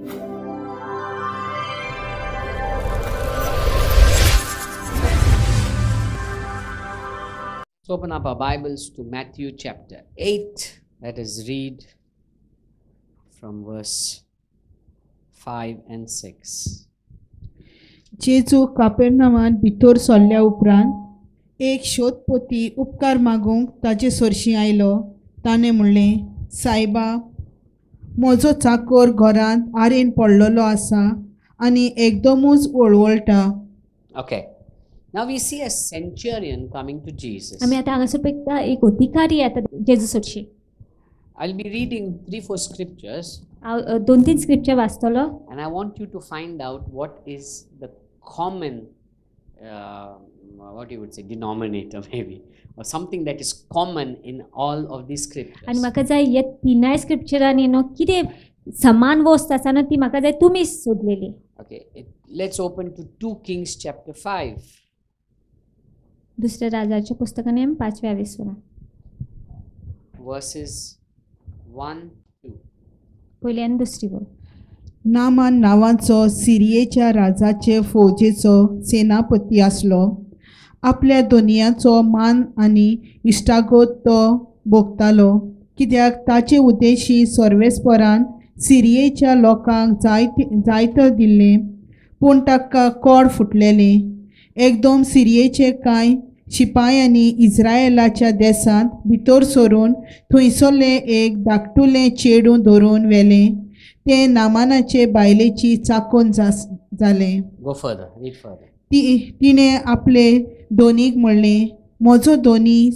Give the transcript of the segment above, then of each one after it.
Let's open up our Bibles to Matthew chapter 8. Let us read from verse 5 and 6. जेजू कापेरनावांत भितर सरल्या उपरांत एक शोधपोती उपकार मागूंक ताचे सरशी आयलो. ताणें म्हणलें, सायबा, म्हजो चाकर घरांत आरेन पडलेलो आसा आनी एकदमूच वळवळटा. Okay. Now we see a centurion coming to Jesus. आम्ही आता हांगासर पळयता एक अधिकारी येता जेजू सरशी. I'll be reading 3-4 scriptures हांव 2-3 scripture वाचतलो and I want you to find out what is the common, what you would say, denominator maybe, or something that is common in all of these scriptures. आणि म्हाका जाय ह्या तिनाय स्क्रिप्चरांनी न्हू कितें समान वस्त आसा न्हू ती म्हाका जाय तुमी सोदलेली. Okay, let's open to 2 Kings chapter 5. दुसऱ्या राजाच्या पुस्तकाने 5व्या विसवरा verses 1-2. पहिली आनी दुसरी बोल. नामान नांवाचो सिरियेच्या राजाचे फौजेचो सेनापती आसलो. आपल्या दोनयाचो मान आनी इश्टागत तो भोगतालो, कित्याक ताचे उद्देशी सर्वेस्परान सिरियेच्या लोकांक जायतं दिल्लें, पूण ताका कोड फुटलेलें. एकदम सिरियेचे कांय शिपायांनी इस्रायेलाच्या देशांत भितर सरून थंयसरलें एक धाकटुलें चेडूं धरून व्हेलें. तें नामानाचे बायलेची चाकोन जालें. Go further, read further. तिणें आपले दोनीक म्हणलें, म्हजो दोनी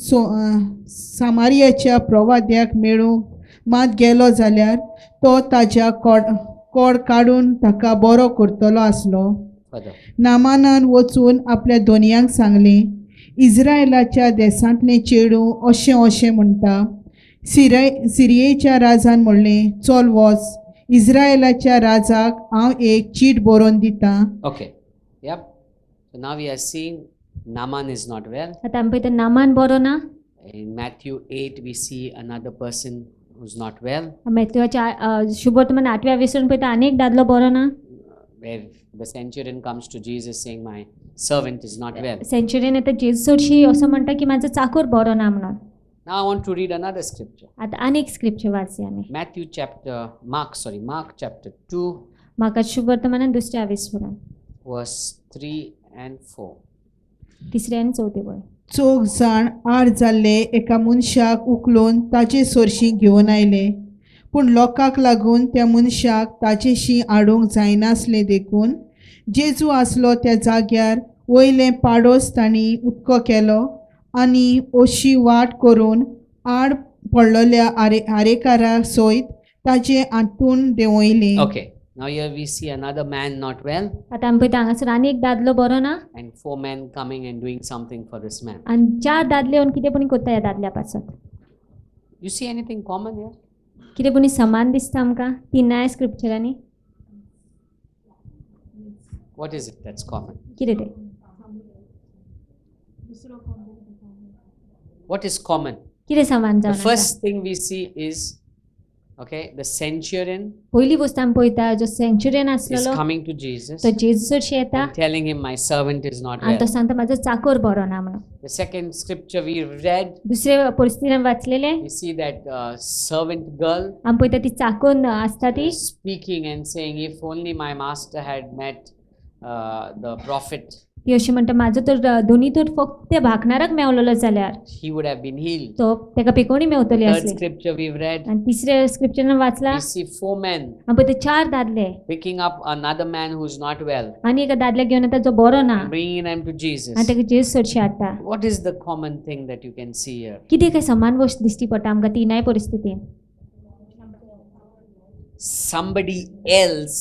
सामारियाच्या प्रवाद्याक मेळूंक मात गेलो जाल्यार तो ताज्या कोड काडून ताका बरो करतलो आसलो. Further. नामानान वचून आपल्या दोनयांक सांगलें, इस्रायेलाच्या देशांतलें चेडूं अशें अशें म्हणटा. सिरियेच्या राजान म्हणलें, चल वच, इस्रायेलाच्या राजाक हांव एक चीट बरोवन दितां. Okay, yep. So now we are seeing Naaman is not well. आता आमी पळयता नामान बरो ना. In Matthew 8 we see another person who's not well, मॅथ्यूच्या शुभवर्तमान 8व्या विसरून पळयता आनी एक दादलो बरो ना. where the centurion comes to Jesus saying, my servant is not well. सेंच्युरीन येता जेजू सरशी असं म्हणटा की माझा चाकर बरो ना म्हणून. Now I want to read another scripture. आता अनेक स्क्रिप्चर वाचया आमी. Mark chapter 2 म्हाका शुभवर्तमानान दुसऱ्या विसवरान verse 3 and 4. तिसऱ्या आनी चवथे बोल. 4 जाण आड जाल्ले एका मनशाक उखलून ताचे सरशी घेवन आयले, पूण लोकांक लागून त्या मनशाक ताचेशी आडूंक जायनासलें देखून जेजू आसलो त्या जाग्यार वयलें पाडोस तांणी उदको केलो आनी अशी वाट करून आड पडलेल्या आरेकारा सयत ताचे आंतून देंवयलें. Okay, now here we see another man not well आता आमी पळयता हांगासर आनी एक दादलो बरो ना and 4 men coming and doing something for this man. आनी 4 दादले येवन कितें पुणी कोत्ता ह्या दादल्या पासत. You see anything common here? कितें पुणी समान दिसता आमकां तिनाय स्क्रिप्चरांनी. What is it that's common? कितें तें What is common? कितें समान The जावन आसा. first thing we see is, okay, the centurion पयली वस्त आमी पळयता जो सेंच्युरियन is आसलेलो coming to Jesus तो जेजू सरशी येता and telling him, my servant is not आनी तो well. सांगता म्हाजो चाकर बरो ना म्हणून. The second scripture we read, दुसरे परिस्थितीन वाचलेले we see that servant girl आमी पळयता ती चाकून आसता ती speaking and saying, if only my master had met the prophet, ती अशी म्हणटा म्हाजो तर दोनी तर फक्त त्या भाकणाराक मेवलेलो जाल्यार he would have been healed. तो तेका पिकोणी मेवतली Third आसली. scripture we've read, आनी तिसऱ्या स्क्रिप्चरान वाचला we see 4 men आमी पळयता 4 दादले picking up another man who's not well आनी एका दादल्याक घेवन येता जो बरो ना and bringing them to Jesus. आनी तेका जेजू सरशी हाडटा. What is the common thing that you can see here? कितें काय समान गोष्ट दिसती पडटा आमकां तिनाय परिस्थितीन. Somebody else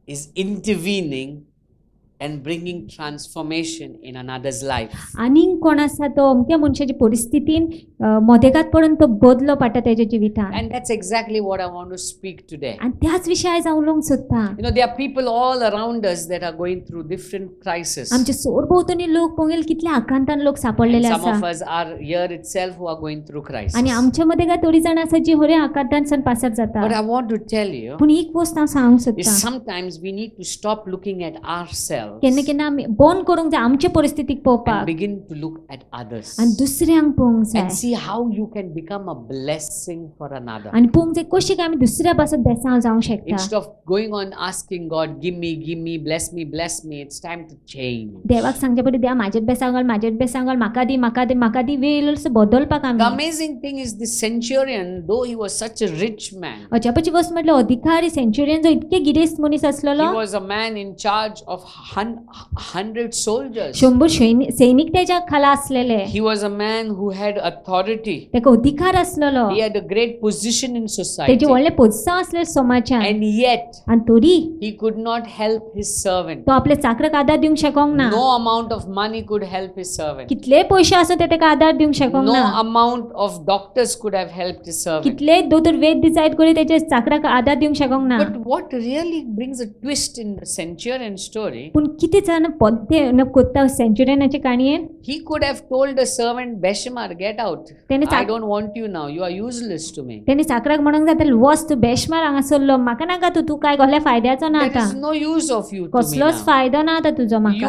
is intervening and bringing transformation in another's life. आनीक कोण आसा तो अमक्या मनशाची परिस्थितीन मदेगात पडून तो बदलो पडटा तेच्या जिवितान And that's exactly what I want to speak today. आनी त्याच विशयी आयज हांव उलोवंक सोदतां. You know, there are people all around us that are going through different crises. आमचे सोरभोवतणी लोक पळोवंक गेल्यार कितल्या आकांतान लोक And सापडलेले some आसा of us are here itself who are going through crisis. आनी आमच्या मदें काय थोडी जाणां आसा जी खऱ्या आकांतान पासर But जाता. I want to tell you पूण एक गोष्ट हांव सांगूंक is सोदतां, sometimes we need to stop looking at ourselves केन्ना केन्ना आमी बंद करूंक जाय आमचे परिस्थितीक and पळोवपाक begin to look at others आनी दुसऱ्यांक पळोवंक जाय and see how you can become a blessing for another. आनी पळोवंक जाय कशी काय आमी दुसऱ्या पासत बेसांव जावंक शकता. Instead of going on asking God, give me, bless me, it's time to change. देवाक सांगचे पडटा देवा म्हाजेर बेसांव घाल म्हाका दी वेळ बदलपाक The आमी. amazing thing is this centurion, though he was such a rich man, अजापाची गोष्ट म्हटल्यार अधिकारी सेंच्युरियन जो इतके गिरेस्त मनीस आसलेलो, he was a man in charge of 100 soldiers. 100 सैनिक तेच्या खाला असलेले. He was a man who had authority. तेका अधिकार असलेलो. He had a great position in society. तेचे व्हडले पोझिशन असले समाजात. And yet, आनी तरी he could not help his servant. तो आपल्या चाकराक आदार दिवंक शकोंक ना. No amount of money could help his servant. कितले पैसे आसो ते तेका आदार दिवंक शकोंक No ना. amount of doctors could have helped his servant. कितले दोतोर वेद डिसाइड करी तेच्या चाकराक आदार दिवंक शकोंक ना. But what really brings a twist in the centurion story, पूण कितें जाण पद्दे न कोत्ता सेंच्युरियनाचे काणयेन he could have told the servant Beshemar, get out. तेणे I don't want you now. You are useless to me. तेणी चाकराक म्हणूंक जाता वस तूं बेशमार हांगा सरलो म्हाका नाका तूं काय कसल्या फायद्याचो ना There आतां. is no use of you to me कसलोच now. फायदो ना आतां तुजो म्हाका.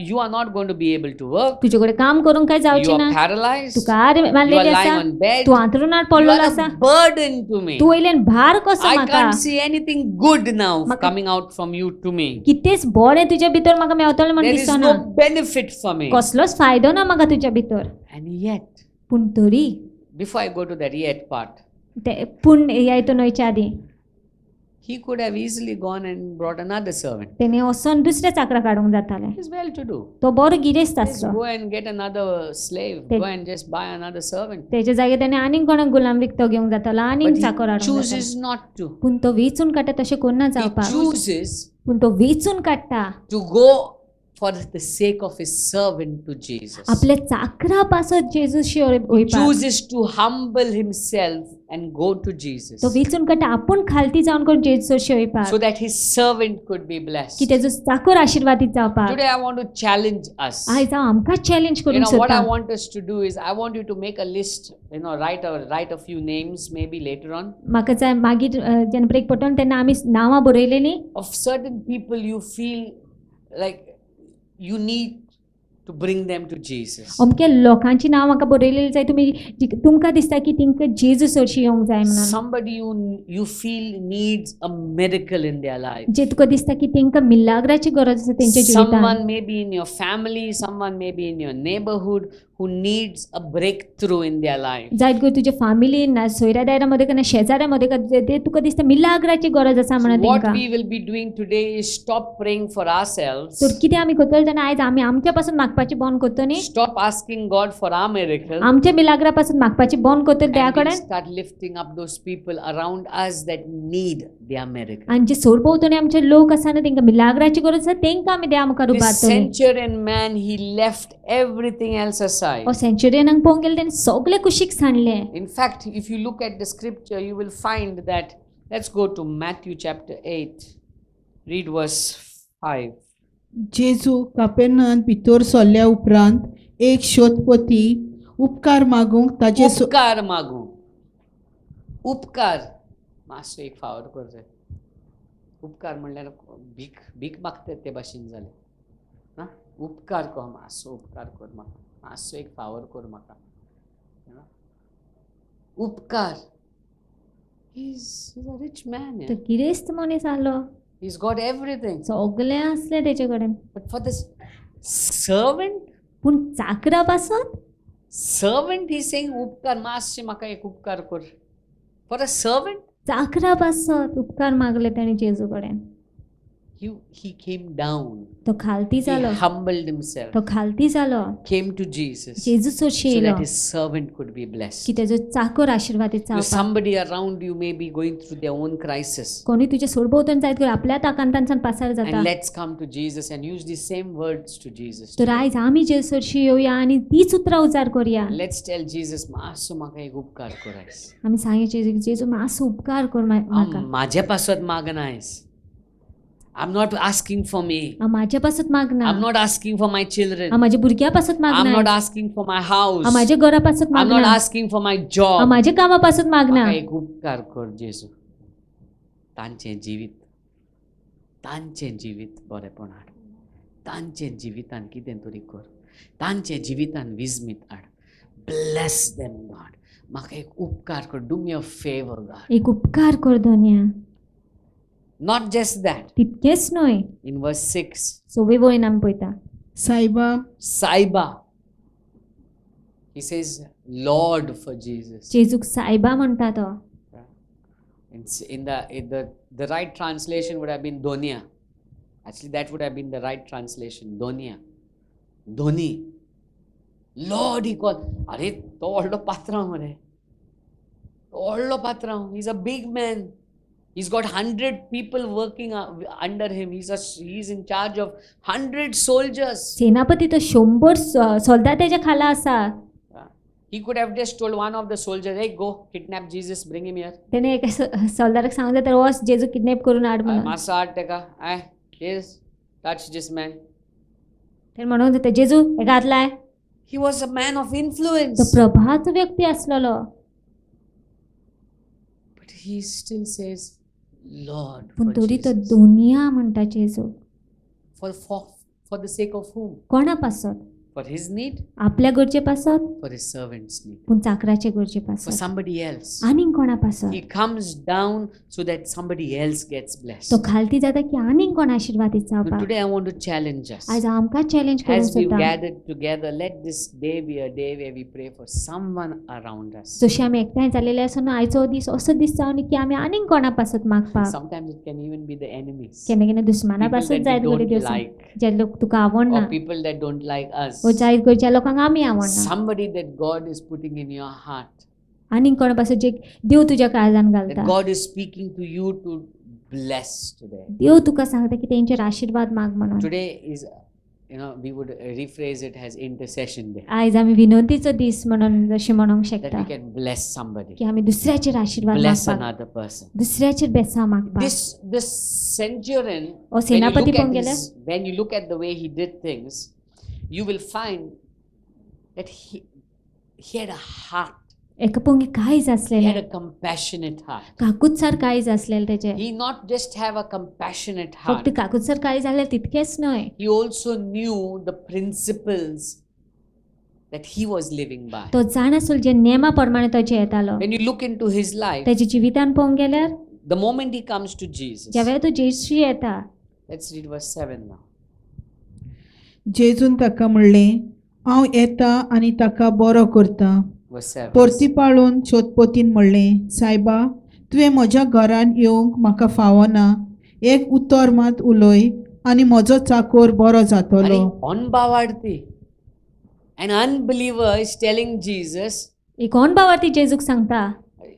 You are not going to be able to work. तुजे कडेन काम करूंक काय You जावचें are ना. paralyzed. तू कार You are मारलेली lying आसा. on bed. तू अंथरुणार You पडलेलो are आसा. a burden to me. तू वयल्यान भार कसो I म्हाका. can't see anything good now Maka- coming out from you to me. कितेंच बरें तुज्या भितर म्हाका मेवतलें म्हण There is दिसना. no benefit for me. कसलोच फायदो ना म्हाका तुज्या भितर. And yet, पूण तरी before I go to that yet part, पूण ह्या हितून वयच्या आदी he could have easily gone and brought another servant. तेणे वचोन दुसऱ्या चाकरा काडूंक जातालें. He's well to do. तो बरो गिरेस्त Just आसलो. go and get another slave. Te- Go and just buy another servant. तेच्या जागेर तेणे आनीक कोणाक गुलाम विकतो घेवंक जातालो But आनीक he चाकर हाडूंक जातालो. chooses not to. पूण तो वेचून काडटा तशें कोन्ना He जावपाक. chooses पूण तो वेचून काडटा to go for the sake of his servant to Jesus. आपल्या चाकरा पासत जेजूशी वयपाक. Chooses to humble himself and go to Jesus तो वेचून काडटा आपूण खालती जावन कोण जेजूशी वयपाक. so that his servant could be blessed. की तेजो चाकर आशिर्वादीत जावपाक. Today I want to challenge us. आयज हांव आमकां चॅलेंज You करूंक know what I सोदता. want us to do is I want you to make a list, write a few names maybe later on म्हाका जाय मागीर जेन्ना ब्रेक पडटलो तेन्ना आमी नांवां बरयलेलीं of certain people you feel like you need to bring them to Jesus. अमक्या लोकांची नांव म्हाका बरयलेली जाय तुमकां दिसता की तांकां जेजूस हरशीं येवंक जाय म्हणून. Somebody you feel needs a miracle in their life. जे तुका दिसता की तांकां मिलाग्राची गरज आसा तेंच्या जिवितांत. Someone may be in your family, someone may be in your neighborhood who needs a breakthrough in their life. जायत गो तुज्या फॅमिलीन ना सोयऱ्या दायरा मदें ना शेजाऱ्या मदें ते तुका दिसता मिलाग्राची गरज आसा म्हणून What तांकां. we will be doing today is stop praying for ourselves. तर कितें आमी करतले जाल्यार आयज आमी आमच्या पासून मागपाची बंद करतली न्ही. Stop asking God for our miracle. आमच्या मिलाग्रा पासून मागपाची बंद करतली देवा And we'll कडेन. start lifting up those people around us that need their miracle. आनी जे सोरभोवतणी आमचे लोक आसा ना तांकां मिलाग्राची गरज आसा तांकां आमी देवा मुखार This उबारतली. centurion man, he left everything else aside. हो सेंच्युरियनाक पळोवंक गेले तेणें सगळे कुशीक सांडले. In fact, if you look at the scripture, you will find that, let's go to Matthew chapter 8, read verse 5. जेजू कापेर्नान भितर सरल्या उपरांत एक शोधपती उपकार मागूंक ताचे उपकार मागू. उपकार. मातसो एक फावोर कर रे. उपकार म्हणल्यार भीक मागतात ते भाशेन जालें. ना उपकार कर मातसो उपकार कर म्हाका. मातसो एक फावोर कर म्हाका. उपकार. He's a rich man. तो गिरेस्त मनीस आसलो. He's got everything. सगळें आसलें तेचे कडेन. But for this servant, पूण चाकरा पासून he's saying उपकार मातशें म्हाका एक उपकार कर. For a servant, चाकरा पासत उपकार मागले ताणें जेजू कडेन. he came down. तो खालती He जालो humbled himself. तो खालती जालो Came to Jesus so जेजू सोडशी येलो that his servant could be blessed. की तेजो चाकर आशीर्वादीत You know, जावपाक somebody around you may be going through their own crisis. कोणी तुझे सोडभोवतण जायत कर आपल्या ताकांतांच्यान पासार जाता And let's come to Jesus and use these same words to Jesus. तर आयज आमी जेजूची येवया आनी तीच उतरां उजार करूया Let's tell Jesus, मातसो म्हाका एक उपकार कोरायस. आमी सांगया जेजू मातसो उपकार कर म्हाका माझ्या पासत मागनायस. I'm not asking for me. हांव म्हाज्या पासत मागना I'm not asking for my children. हांव म्हाज्या भुरग्यां पासत I'm मागना not asking for my house. हांव म्हाज्या घरा पासत I'm not मागना asking for my हांव job. म्हाज्या कामा पासत मागना म्हाका एक उपकार कर जेजू. तांचें जिवीत बरेपण हाड. तांचें जिवितान कितें तरी कर. तांचें जिवितान विस्मीत हाड. Bless them, God. म्हाका एक उपकार कर. Do me a favor, God. एक उपकार कर दोन्या Not just that. तितकेंच न्हय In verse 6, सवे वयन आमी पळयता सायबा Saiba. He says, Lord for Jesus. जेजूक सायबा म्हणटा तो The right translation would have been Donia. Actually, that would have been the right translation. Donia. Doni. Lord, he called. Are to oldo patra mare. Oldo patra. He's a big man. He's got 100 people working under him. He's in charge of 100 soldiers. सेनापती तो 100 सोल्दा तेच्या खाला आसा He could have just told one of the soldiers, hey, go kidnap Jesus, bring him here. तेणे एका सोल्दाराक सांगलें तर वच जेजू किडनॅप करून हाड म्हणून Masa haad teka. Yes, touch this man. तेणे म्हणून जाता जेजू हेका हात लाय He was a man of तो influence. प्रभावाचो व्यक्ती आसलेलो But he still says, Lord, पूण for तरी तो Jesus. दोनिया म्हणटा जेजू For the sake of whom? कोणा पासत For his need? आपल्या गरजे पासत For his servant's need. पूण चाकराचे गरजे For पासत somebody else. आनीक कोणा पासत He comes down so that somebody else gets blessed. तो खालती जाता की आनीक कोण आशीर्वादीत But जावपाक today I want to challenge us. आज आमकां चॅलेंज करूंक As we've सोदता gathered together, let this day be a day where we pray for someone around us. जशी आमी एकठांय जालेले आसा न्हू आयचो दीस असो दीस जावन की आमी आनीक कोणा पासत मागपाक Sometimes it can even be the enemies. केन्ना केन्ना दुस्माना People पासत that जायत we गरे don't दिवस like. जे लोक तुका आवडना Or people that don't like us. वो जायत गोंयच्या लोकांक आमी आवडना Somebody that God is putting in your heart. आनीक कोणा पासत जे देव तुज्या काळजान That घालता God is speaking to you to bless today. देव तुका सांगता की तेंचेर आशीर्वाद माग म्हणून Today is, we would rephrase it as intercession day. आयज आमी विनंतीचो दीस म्हणून जशें म्हणूंक That शकता we can bless somebody. की आमी दुसऱ्याचेर आशीर्वाद Bless मागपाक another person. दुसऱ्याचेर बेसा मागपाक This centurion, O when you, सेनापती look पळोवंक at गेल्यार when you look at the way he did things, you will find that he had a heart. एका पोंगी काळीज He आसलेलें had a compassionate heart. काकूतसार काळीज आसलेलें तेजें He not just have a compassionate फक्त heart. काकूतसार काळीज आसलें तितकेंच न्हय He also knew the principles that he was living by. तो जाण आसलो जे नेमा प्रमाणे तो जियेतालो When you look into his life, तेजे जिवितान पळोवंक गेल्यार the moment he comes to Jesus, ज्या वेळार तो जेजूशी येता let's read verse 7 now. जेजून ताका म्हणलें हांव येता आनी ताका बरो करता. Verse 7. परतीपाळून सोदपोतीन म्हणलें सायबा तुवें म्हज्या घरान येवंक म्हाका फावना. एक उतर मात उलय आनी म्हजो चाकोर बरो जातलो. Unbavarti, an unbeliever is telling Jesus, एक कोण भावार्थी जेजूक सांगता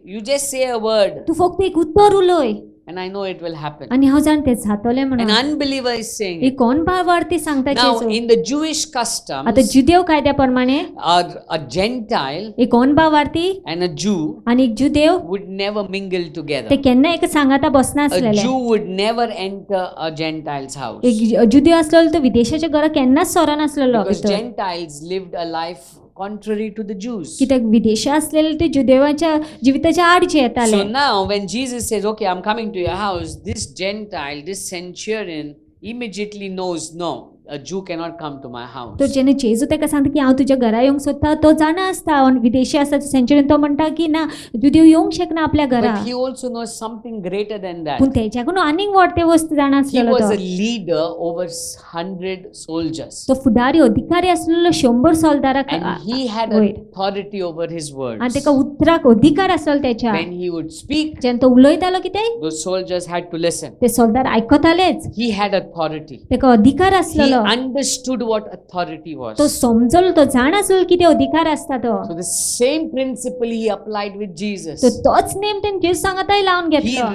you just say a word तू फक्त एक उतर उलय and I know it will happen. आनी हांव जाण तें जातलें An म्हणून unbeliever is saying it. एक कोण भावार्थी सांगता Now, Jeju in the Jewish आता customs, जुदेव कायद्या प्रमाणे a Gentile एक कोण भावार्थी and a Jew आनी एक जुदेव would never mingle ते together. केन्ना एक सांगाता बसना A आसलेले Jew would never enter a Gentile's house. एक जुदेव आसलेलो तो विदेशाच्या घरा केन्नाच सोरनासलेलो Because भितर Gentiles lived a life contrary to the Jews. कित्याक विदेशा असलेले ते जुदेवाच्या जिविताच्या आड So येताले now when Jesus says, okay, I'm coming to your house, this Gentile, this centurion immediately knows, no, a Jew cannot come to my house. तो जेणे जेजू ताका सांगता की हांव तुज्या घरा येवंक सोदता तो जाणा आसता विदेशी आसता सेंच्युरीन तो म्हणटा की ना तूं येवंक शकना आपल्या घरा But he also knows something greater than that. पूण तेच्याकून आनीक व्हडते वस्त जाणा He आसलेलो was तो a leader over 100 soldiers. तो फुडारी अधिकारी आसलेलो 100 सोल्दाराक And he had वयर authority over his words. आनी ताका उतराक अधिकार आसलो तेच्या When he would speak, जेन्ना तो उलयतालो कितें those soldiers had to listen. ते सोल्दार आयकतालेच He had authority. ताका अधिकार He आसलेलो understood what authority was. तो समजलो तो जाण आसलो कितें अधिकार आसता तो So the same principle he applied with Jesus. तो तोच नेम तेन जेजू सांगताय लावन He घेतलो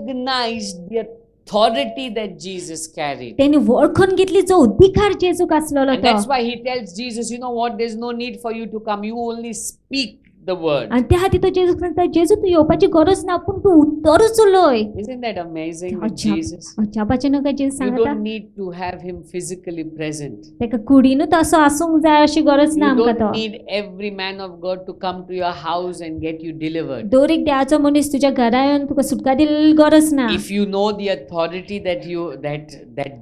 recognized the authority that Jesus carried. तेणी वळखून घेतली जो अधिकार जेजूक आसलेलो And तो that's why he tells Jesus, you know what, there's no need for you to come. You only speak the word. आणि त्या खातीर तो जेजूक सांगता जेजू तूं येवपाची गरज ना पूण तूं उत्तरूच उलय Isn't that amazing with Jesus? अजापाचें न्हू काय जेजू You सांगता don't need to have him physically present. ताका कुडीनूच असो आसूंक जाय अशी गरज ना You आमकां don't तो need every man of God to come to your house and get you delivered. दर एक देवाचो मनीस तुज्या घरा येवन तुका सुटका दिलेली गरज ना If you know the authority that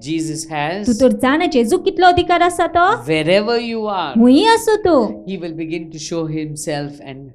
Jesus तूं has, तर जाणा जेजूक कितलो अधिकार आसा तो wherever you are, हुंय आसूं तूं he will begin to show himself and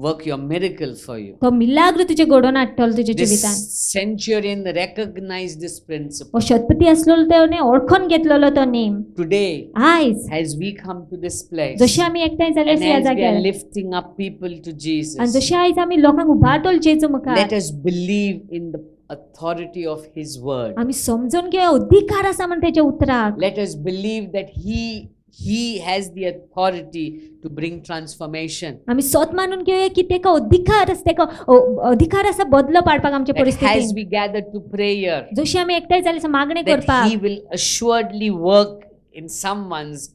work your miracle for you. तो मिलाग्र तुजे घडोवन हाडटलो तुज्या This जिवितान centurion recognized this principle. हो शतपती आसलेलो तेणे ओळखून घेतलेलो तो नेम Today, आयज as we come to this place, जशे आमी एकठांय जाले and ह्या as we are जाग्यार lifting up people to आनी Jesus, जशे आयज आमी लोकांक उबारतलो जेजू मुखार let us believe in the authority of his word. आमी समजून घेवया अधिकार आसा म्हण तेच्या उतराक Let us believe that he has the authority to bring transformation. आमी सोत मानून घेवया की तेका अधिकार आसा तेका अधिकार आसा बदलो पाडपाक आमच्या That as परिस्थितीन we gather to pray here, जशी आमी एकठांय जाले मागणी that करपाक he will assuredly work in someone's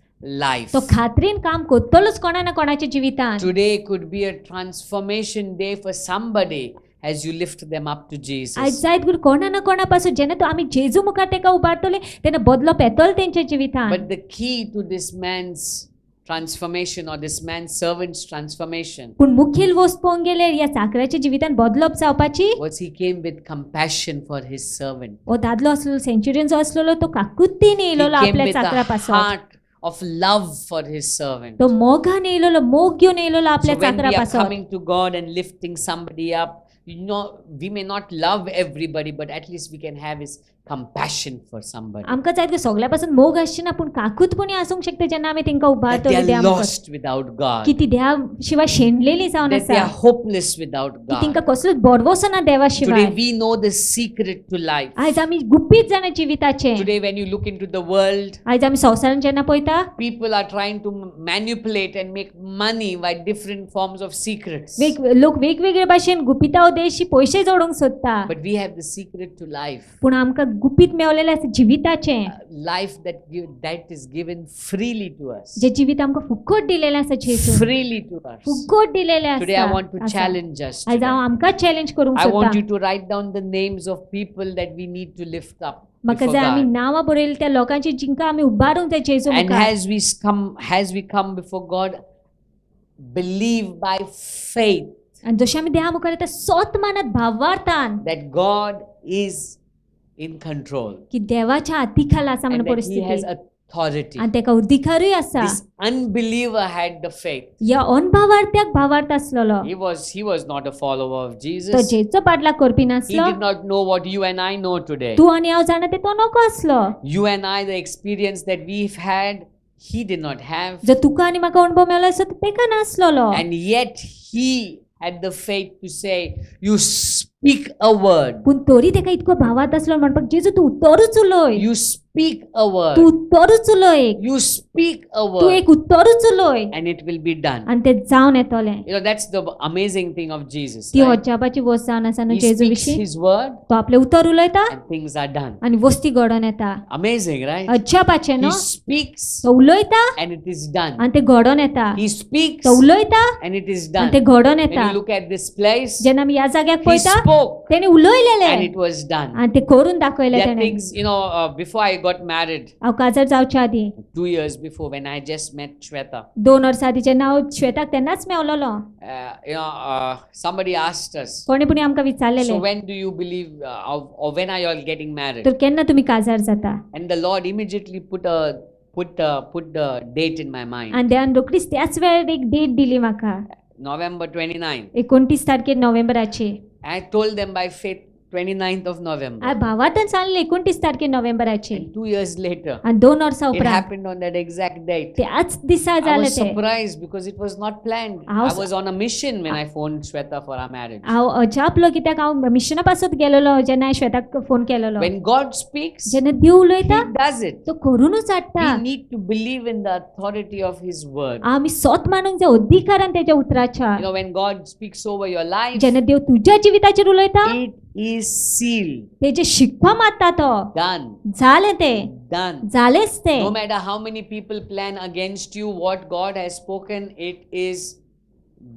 life. तो खात्रीन काम करतलोच कोणा ना कोणाच्या जिवितान Today could be a transformation day for somebody as you lift them up to आयज Jesus. जायत गुरू कोणा ना कोणा पासून जेन्ना तो आमी जेजू मुखार तेका उबारतले तेन्ना बदलो पेतल तेंच्या जिवितान But the key to this man's transformation or this man's servant's transformation पूण मुखेल वस्त पळोवंक गेल्यार ह्या चाकराच्या जिवितान बदलप जावपाची was he came with compassion for his servant. हो दादलो आसलो सेंच्युरियन जो आसलो तो काकुत्तीन He येयलो came आपल्या with चाकरा a पासून heart of love for his servant. तो मोगान येयलो मोग घेवन येयलो So आपल्या when चाकरा we are पासून coming to God and lifting somebody up, we may not love everybody, but at least we can have his compassion for somebody. आमकां जाय सगळ्या पासून मोग आसची ना पूण काकूतपणी आसूंक शकता जेन्ना आमी तेंकां That उबारतले they are देवा मुखार. lost without God. की ती देवा शिवाय शेणलेली जावन That they आसा are hopeless without की तिंका God. कसलोच बरवसो ना देवा शिवाय Today we know the secret to life. आयज आमी गुप्पीत जाणा जिविताचे Today when you look into the world, आयज आमी संवसारान जेन्ना पळयता people are trying to manipulate and make money by different forms of secrets. लोक वेगवेगळे भाशेन गुपिता उद्देशी पयशे जोडूंक सोदता But we have the secret to life. पूण आमकां गुपीत मेवलेलें आसा जिविताचे Life that is given freely to us. जे जिवीत आमकां फुकट दिलेलें आसा जेजून Freely to us. फुकट दिलेलें Today I want to आसा challenge us. आयज today. हांव आमकां चॅलेंज करूंक I want सोदता you to write down the names of people that we need to lift up म्हाका before जाय आमी God. नांवां बरयलीं त्या लोकांची जिंका आमी उबारूंक जाय जेजू And मुखार as we come before God, believe by faith आनी जशें आमी देवा मुखार येता सोत मानत भावार्थान that God is in control की देवाच्या हातीखाल आसा म्हण and that He परिस्थिती has authority. आनी तेका अधिकारूय आसा This unbeliever had the faith. ह्या अनभावार्थ्याक भावार्थ आसलेलो He was not a follower of तो Jesus. जेजूचो पाटलाग करपी He नासलो did not know what you and I know today. तूं आनी हांव जाणा ते तो नको आसलो You and I, the experience that we've had, he did not have. जर तुका आनी म्हाका अणभव मेवलो आसता तर तेका नासलोलो And yet he had the faith to say, you speak a word. पूण तरी तेका इतको भावार्थ आसलो म्हणपाक जेजू तूं उत्तरूच उलय You speak a तूं word. उत्तरूच उलय एक You speak a तूं word. एक उत्तरूच उलय And it will be done. आनी ते जावन येतोलें That's the amazing thing of Jesus. ती Right? अजापाची वस्त जावन आसा न्हू He जेजू speaks विशीं his word तो आपले उतर उलयता and things are done. आनी वस्ती घडोवन येता Amazing, right? अजापाचें He न्हू speaks तो उलयता and it is done. आनी ते घडोवन येता He speaks तो उलयता and it is आनी ते done. घडोवन When येता you look at this place, जेन्ना आमी ह्या जाग्याक he पळयता spoke त्याने उलयलेले and it was done. आणि ते करून दाखवले There are त्याने things, before I got married, हांव काजार जावच्या आधी 2 years before, when I just met Shweta, 2 वर्सां आधी जेन्ना हांव श्वेताक तेन्नाच मेवलोलो somebody asked us, कोणी पुणी आमकां विचारलेले so when do you believe, or when are you all getting married? तर केन्ना तुमी काजार जाता And the Lord immediately put the date in my mind. आणि देवान रोखडीच त्याच वेळार एक डेट दिली म्हाका November 29. 29 तारखेर नोव्हेंबराची I told them by faith 29th of November. भावातच सांगले 29 तारखेर नोव्हेंबराची And 2 years later, आणि 2 वर्सां it उपरांत happened on that exact date. त्याच दिसा I जालें was ते surprised because it was not planned. I I was on a mission when I phoned Shweta for our marriage. हांव अजापलो कित्याक हांव मिशना पासून गेलोलो जेन्ना हांवें श्वेताक फोन केलोलो When God speaks, जेन्ना देव He उलयता does it. तो करूनच हाडटा We need to believe in the authority of His word. आमी सोत मानूंक जाय अधिकारान तेज्या उतराच्या When God speaks over your life, जेन्ना देव तुज्या जिविताचेर उलयता it is sealed, तेजे शिक्को मारता तो done, जालें ते done. जालेंच ते No matter how many people plan against you, what God has spoken, it is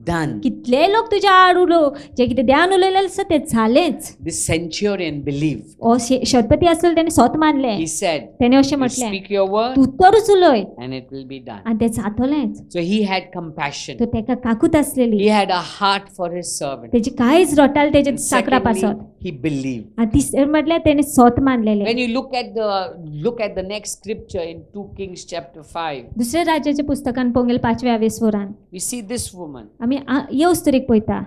done. कितले लोक तुज्या आड उलो जे कितें देवान उलयलें आसा तें जालेंच This centurion believed. हो शतपती आसलो तेणे सोत मानले He said, तेणे अशें "You म्हटलें speak your word, तूं तरूच उलय and it will be done." आनी तें जातलेंच So he had compassion. तो तेका काकूत आसलेली He had a heart for his servant. तेजी काळीज रोटाल तेजे And साकरा secondly, पासत he believed. आनी तिसरें म्हटल्यार तेणे सोत मानलेले When you look at the next scripture in 2 Kings chapter 5, दुसऱ्या राज्याच्या पुस्तकान पोंगेल 5व्या वेसवरान we see this woman. आमी ह्यो उस्तरीक पळयता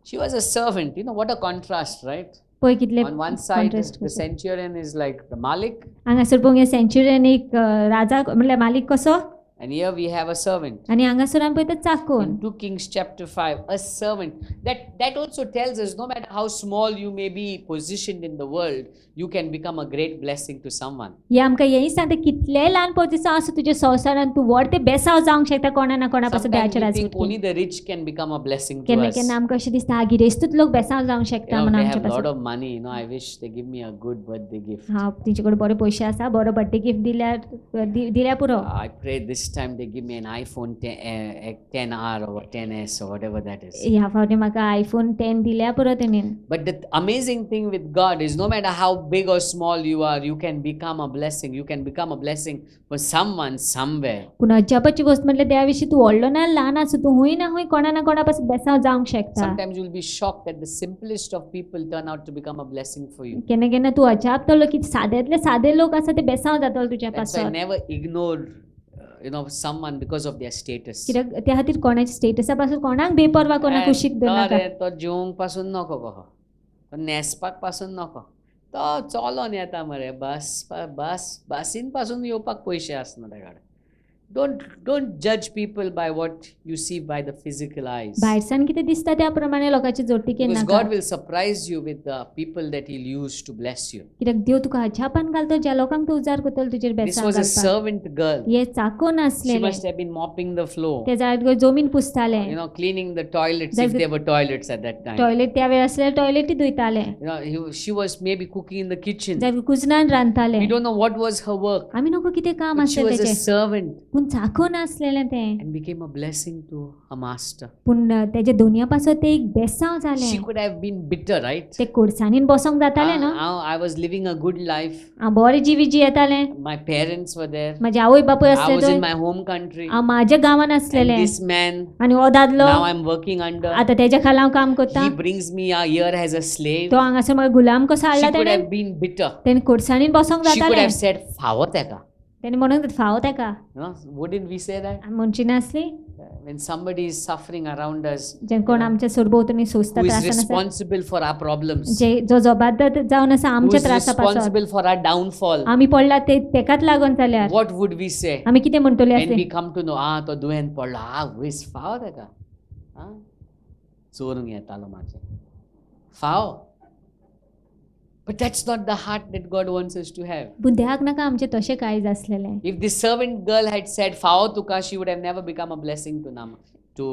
She was a servant. What a contrast, right? पळय कितले On one side, contrast the कशे. centurion is like the Malik, हांगासर पोंगे सेंच्युरियन एक राजा म्हणल्यार मालीक कसो and here we have a servant. आनी हांगासर आमी पळयता चाकोन In 2 Kings chapter 5, a servant. That also tells us no matter how small you may be positioned in the world, you can become a great blessing to someone. हे आमकां हेंय सांगता कितलेय ल्हान position आसूं तुज्या संवसारान तूं व्हड ते बेसांव जावंक शकता कोणा ना कोणा पासून Sometimes देवाच्या we think only राजवटीन the rich can become a blessing to केन्ना us. केन्ना आमकां अशें दिसता गिरेस्तूच लोक बेसांव जावंक शकता म्हणून They आमच्या have a lot पासून of money. I wish they give me a good birthday gift. हा तेंचे कडेन बरे पयशे आसा बरो बर्थडे गिफ्ट दिल्यार पुरो I pray this time they give me an iPhone 10R or 10S or whatever that is. ह्या फावटी म्हाका आयफोन 10 दिल्या पुरो तेणेन But the amazing thing with God is no matter how big or small you are, you can become a blessing. You can become a blessing for someone somewhere. पूण अजापाची गोष्ट म्हटल्यार त्या विशीं तूं व्हडलो ना ल्हान आसूं तूं हूंय ना हूंय कोणा ना कोणा पासून बेसांव जावंक शकता Sometimes you'll be shocked that the simplest of people turn out to become a blessing for you. केन्ना केन्ना तूं अजापतलो की सादेंतले सादे लोक आसा ते बेसांव जातलो तुज्या That's why पासून never ignore someone because of their status. कित्याक त्या खातीर कोणाच्या स्टेटसा पासून कोणाक बेपरवा कोणाक कुशीक धरनाका तो जेवंक पासून नको कहो तो न्हेसपाक पासून नको तो चलोन येता मरे बसीन पासून येवपाक पयशे आसना त्या कडेन. Don't judge people by what you see by the physical eyes. भायरसान कितें दिसता त्या प्रमाणे लोकांची जोडटीकेन Because नाका God will surprise you with the people that He'll use to bless you. कित्याक देव तुका अजापान घालतो ज्या लोकांक तूं उजार करतलो तुजेर This बेसांव was a घालपाक servant girl. हे चाकोन She आसलेले must have been mopping the floor. ते जाय जमीन पुसताले Cleaning the toilets That's if there were toilets at that time. Toilet त्या वेळ आसल्यार टॉयलेटी धुयताले She was maybe cooking in the kitchen. जाय कुजनान रांदताले We don't know what was her work. आमी नको कितें काम But she आसलें was a तेजें servant पूण चाकोन आसलेलें तें and became a blessing to her master. पूण तेजे दोनया पासून ते एक बेसांव She जालें could have been bitter, right? ते कुडसानीन बसोंक जातालें न्हू I was living a good life. हांव बरें जिवी जियेतालें My parents were there. म्हाजे आवय बापूय I आसले was in थंय my home country. हांव म्हाज्या गांवान And आसलेलें this man, आनी हो दादलो now I'm working under. आतां तेज्या खाला हांव काम करता He brings me here as a slave. तो हांगासर म्हाका गुलाम कसो She हाडला could तेणें have been bitter. तेणें कुडसानीन बसोंक She could जातालें have said, "फावो तेका." तेणें म्हणूंक फावो तेका Wouldn't we say that? म्हणची नासली When somebody is suffering around us, जें कोण आमच्या सरभोंवतणी सोंसता who is त्रासान आसा responsible for our problems, जो जबाबदार जावन आसा who आमच्या is त्रासा पासून responsible for our downfall, आमी पडला तेकाच लागून जाल्यार what would we say? आमी कितें म्हणटले When we आसले come to know, तो दुयेंत पडला, wis फाव तेका. चोरूंक येतालो मातशें. फाव. But that's not the heart that God wants us to have. पूण देवाक नाका आमचें तशें कांयच आसलेलें If this servant girl had said, फाव तुका, she would have never become a blessing to Naaman. to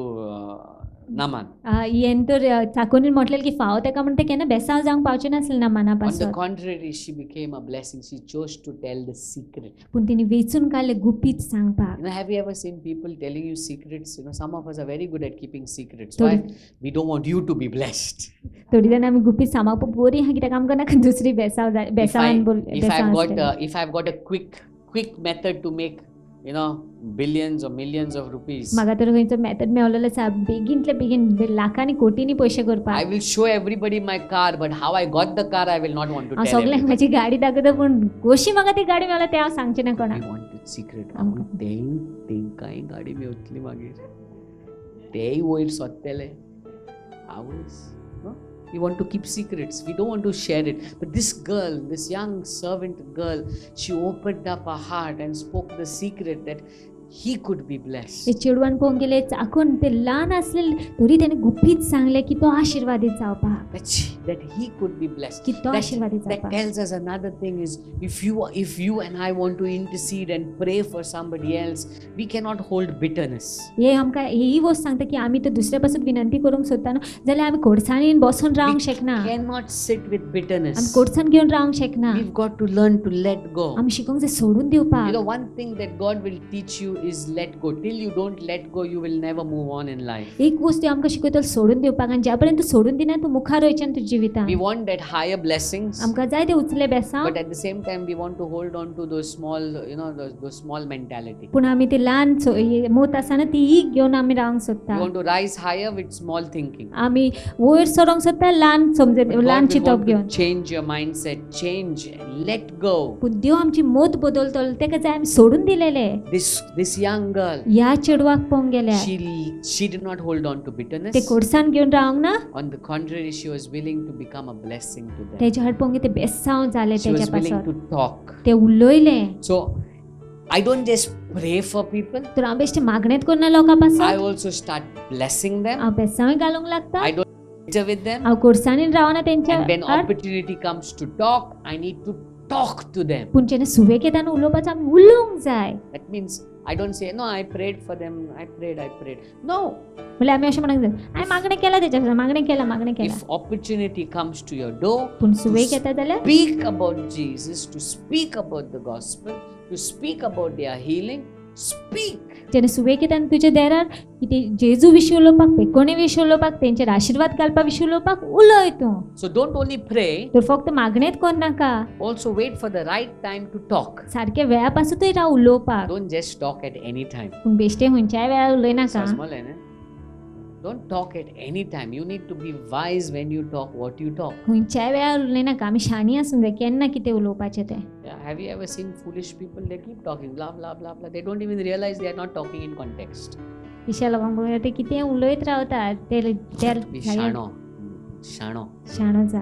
Naaman. येन तर चाकोनीन म्हटलें की फाव ताका म्हणटा तें केन्ना बेसांव जावंक पावचें नासलें नामाना On the पासून, contrary, she became a blessing. She chose to tell the secret. पूण तिणी वेचून काडलें गुपीत सांगपाक. Have you ever seen people telling you secrets? Some of us are very good at keeping secrets. Totally. Why? We don't want you to be blessed. थोडी जाणां आमी गुपीत सांबाळप बरी आहा कित्याक आमकां नाका दुसरी बेसांवान If I've got a quick method to make, billions or millions of rupees, म्हाका तर खंयचो मेथड मेळलेलो आसा बेगींतले बेगीन लाखांनी कोटींनी पयशे I करपाक. will show everybody my car, but how I got the car, I will not want to हांव tell सगळ्यांक everybody. म्हाजी गाडी दाखयता पूण कशी म्हाका ती गाडी मेळ्ळी तें हांव सांगचें ना I कोणाक. want it secret. आमकां- तेंकाय गाडी मेवतली मागीर. तेय वयर सोदतले. Ours. No? We want to keep secrets. We don't want to share it. But this girl, this young servant girl, she opened up her heart and spoke the secret that he could be blessed. ते चेडवान पळोवंक गेले चाकून ते ल्हान आसलेले तरी ताणें गुपीत सांगलें की तो आशिर्वादीत जावपाक, That he could be blessed. की तो आशिर्वादीत That जावपाक. tells us another thing is if you and I want to intercede and pray for somebody else, we cannot hold bitterness. हे आमकां ही गोश्ट सांगता की आमी तर दुसऱ्या पासून विनंती करूंक सोदता न्हू जाल्यार आमी कोडसाणीन बसून रावंक शकना, Cannot sit with आमी bitterness. कोडसाण घेवन रावंक शकना. We've got to learn to let go. आमी शिकोवंक जाय सोडून दिवपाक. One thing that God will teach you is let go. Till you don't let go, you will never move on in life. एक गोष्ट आमकां शिकयता सोडून दिवपाक आनी ज्या पर्यंत तूं सोडून दिना तूं मुखार वयचें ना तुज्या जिवितांत. We want that higher blessings, आमकां जाय ते उचले बेसांव, but at the same time, we want to hold on to those small, those small mentality. पूण आमी ती ल्हान मोत आसा ना ती घेवन आमी रावंक We सोदता. want to rise higher with small thinking. आमी वयर सरोंक सोदता ल्हान समजे But ल्हान God will चिंतप want घेवन. to change your mindset, change, let go. पूण देव आमची मोत बदलतलो तेका जाय आमी सोडून दिलेले. This young girl, ह्या चेडवाक पळोवंक गेल्यार she did not hold on to ते bitterness. कोडसाण घेवन रावंक ना, On the contrary, she was willing to become a blessing to them. तेच्या हाड पळोवंक ते बेसांव जाले She तेच्या was willing पासून. to talk. ते उलयले. So I don't just pray for people. तर हांव बेश्टे मागणेत करना लोकां I पासून, also start blessing them. हांव बेसांवय घालूंक लागता. I don't bitter with them. हांव कोडसाणीन रावना तेंच्या And when odd. opportunity comes to talk, I need to talk to them. पूण जेन्ना सुवेक येता न्हू उलोवपाचो आमी उलोवंक जाय. That means I don't say, no, I prayed for them. I prayed. No. म्हणल्यार आमी अशें म्हणूंक जाय हांवें मागणें केलां तेच्या पासून, मागणें केलां. If opportunity comes to your door, पूण सुवेक येता जाल्यार speak about Jesus, to speak about the gospel, to speak about their healing, speak. जेन्ना सुवेक येता आनी तुज्या देरार कितें जेजू विशीं उलोवपाक, पेकोणे विशीं उलोवपाक, तेंचेर आशिर्वाद घालपा विशीं उलोवपाक उलय तूं. So don't only pray, तर फक्त मागणेत करनाका, also wait for the right time to talk. सारक्या वेळा पासूनय राव उलोवपाक. Don't just talk at any time. पूण बेश्टे खंयच्याय वेळार उलयनाका. Small, eh? Don't talk at any time. You need to be wise when you talk what you talk. खंयच्याय वेळार उलयनाका. आमी शाणीं आसूंक जाय केन्ना कितें उलोवपाचें तें. Yeah, have you ever seen foolish people? They keep talking, blah blah blah blah. They don't even realize they are not talking in context. पिशा लोकांक पळोवन ते कितें उलयत रावतात ते Be shano. Shano. शाणो जा.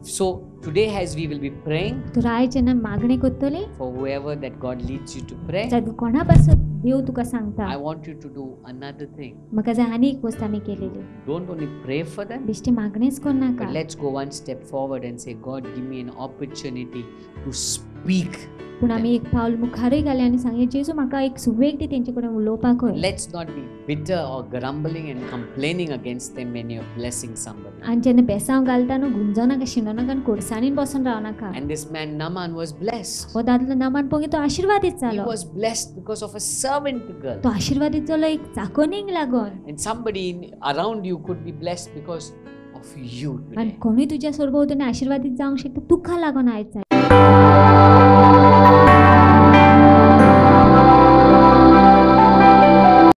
So today, as we will be praying तर आयज जेन्ना मागणी करतली for whoever that God leads you to pray, जाल्यार कोणा पासून देव तुका सांगता I want you to do another thing. म्हाका जाय आनी एक गोश्ट आमी केलेली. Don't only pray for them, बेश्टे मागणेच करनाका. but let's go one step forward and say, God, give me an opportunity to speak. पूण आमी एक पावल मुखारय घालें आनी सांगलें जेजू म्हाका एक सुवेग दी तेंचे कडेन उलोवपाक. Let's not be bitter or grumbling and complaining against them when you're blessing somebody. आनी जेन्ना बेसांव घालता न्हू गुंजो नाका, शिणो नाका आनी कोडसाणीन बसून रावनाका. And this man Naaman was blessed. हो दादलो नामान पळोवन तो आशिर्वादीत He जालो. was blessed because of a servant girl. तो आशिर्वादीत जालो एक चाकोनीक लागून. And somebody around you could be blessed because of you आनी today. कोणूय तुज्या सोरभोवतणी आशिर्वादीत जावंक शकता तुका लागून आयज जाय.